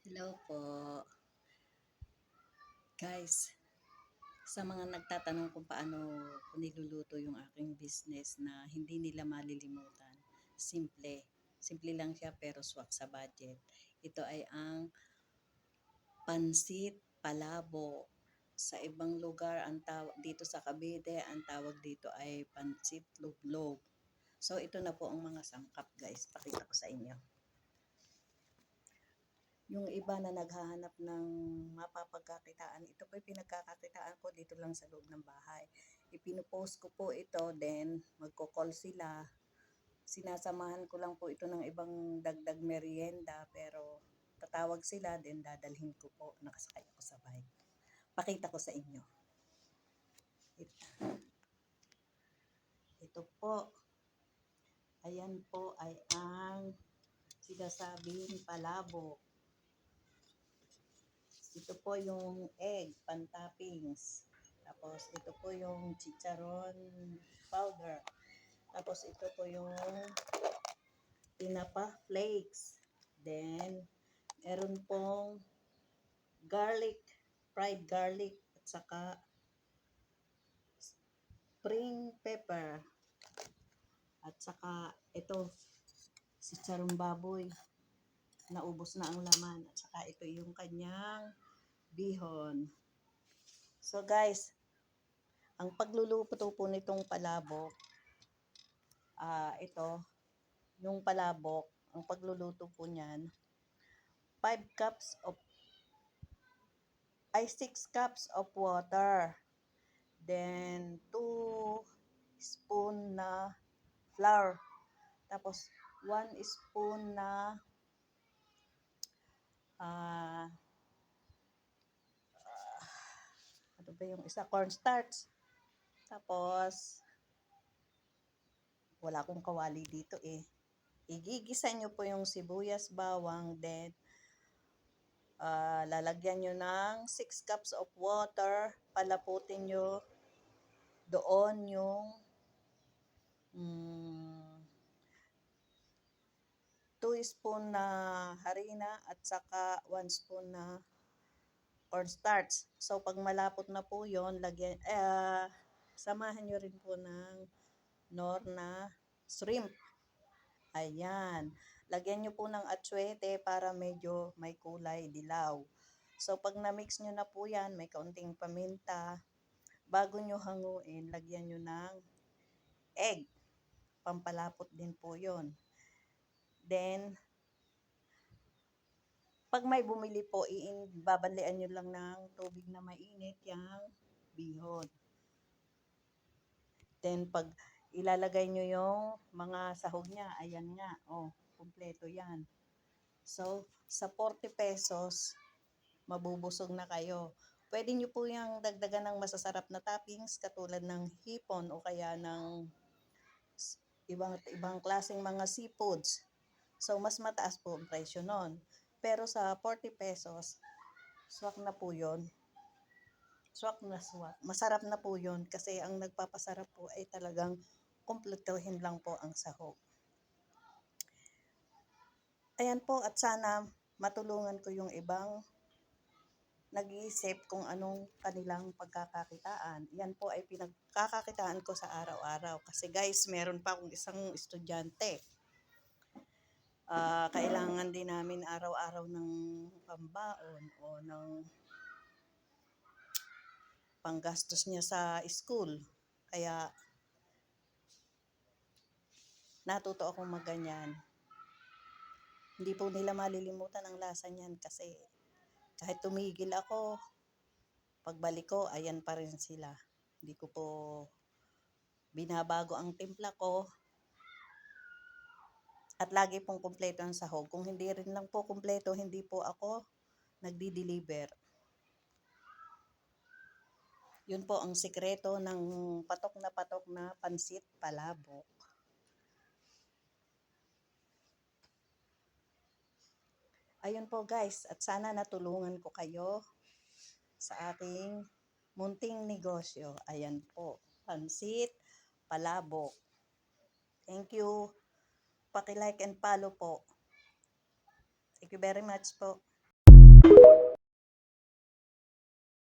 Hello po. Guys, sa mga nagtatanong kung paano ko niluluto yung aking business na hindi nila malilimutan, simple. Simple lang siya pero swak sa budget. Ito ay ang pansit palabo. Sa ibang lugar, ang tawag dito sa Cavite, ang tawag dito ay pansit luglog. So ito na po ang mga sangkap guys. Pakita ko sa inyo. Yung iba na naghahanap ng mapapagkakitaan, ito po yung pinagkakakitaan ko dito lang sa loob ng bahay. Ipinupost ko po ito, then magko-call sila. Sinasamahan ko lang po ito ng ibang dagdag merienda, pero tatawag sila, then dadalhin ko po. Nakasakay ako sa bike. Pakita ko sa inyo. Ito po. Ayan po ay ang sinasabing palabo. Ito po yung egg, pan-toppings. Tapos ito po yung chicharon powder. Tapos ito po yung tinapa flakes. Then, meron pong garlic, fried garlic, at saka spring pepper. At saka ito, chicharong baboy. Naubos na ang laman. At saka ito yung kanyang bihon. So guys, ang pagluluto po nitong palabok, ito, yung palabok, ang pagluluto po niyan, 6 cups of water. Then, 2 spoon na flour. Tapos, 1 spoon na ano ba yung isa? Cornstarch. Tapos, wala akong kawali dito eh. Igigisa nyo po yung sibuyas, bawang, then lalagyan nyo ng 6 cups of water, palaputin nyo doon yung 2 spoon na harina at saka 1 spoon na cornstarch. So pag malapot na po yon, samahan nyo rin po ng nor na shrimp. Ayan. Lagyan nyo po ng atsuete para medyo may kulay dilaw. So pag na-mix nyo na po yan, may kaunting paminta. Bago nyo hanguin, lagyan nyo ng egg. Pampalapot din po yon. Then, pag may bumili po, babanlian nyo lang ng tubig na mainit yung bihon. Then, pag ilalagay nyo yung mga sahog niya, ayan nga, kumpleto yan. So, sa 40 pesos, mabubusog na kayo. Pwede nyo po yung dagdagan ng masasarap na toppings katulad ng hipon o kaya ng ibang klaseng mga seafoods. So, mas mataas po ang presyo nun. Pero sa 40 pesos, swak na po yun. Swak na swak. Masarap na po yun kasi ang nagpapasarap po ay talagang kumpletuhin lang po ang sahog. Ayan po, at sana matulungan ko yung ibang nag-iisip kung anong kanilang pagkakakitaan. Yan po ay pinagkakakitaan ko sa araw-araw. Kasi guys, meron pa akong isang estudyante. Kailangan din namin araw-araw ng pambaon o ng panggastos niya sa school. Kaya natuto akong magganyan. Hindi po nila malilimutan ang lasa niyan kasi kahit tumigil ako, pagbalik ko, ayan pa rin sila. Hindi ko po binabago ang timpla ko. At lagi pong kumpleto ang sahog. Kung hindi rin lang po kumpleto, hindi po ako nagdi-deliver. Yun po ang sikreto ng patok na pansit palabok. Ayun po guys, at sana natulungan ko kayo sa aking munting negosyo. Ayan po, pansit palabok. Thank you. Paki-like and follow po. Thank you very much po.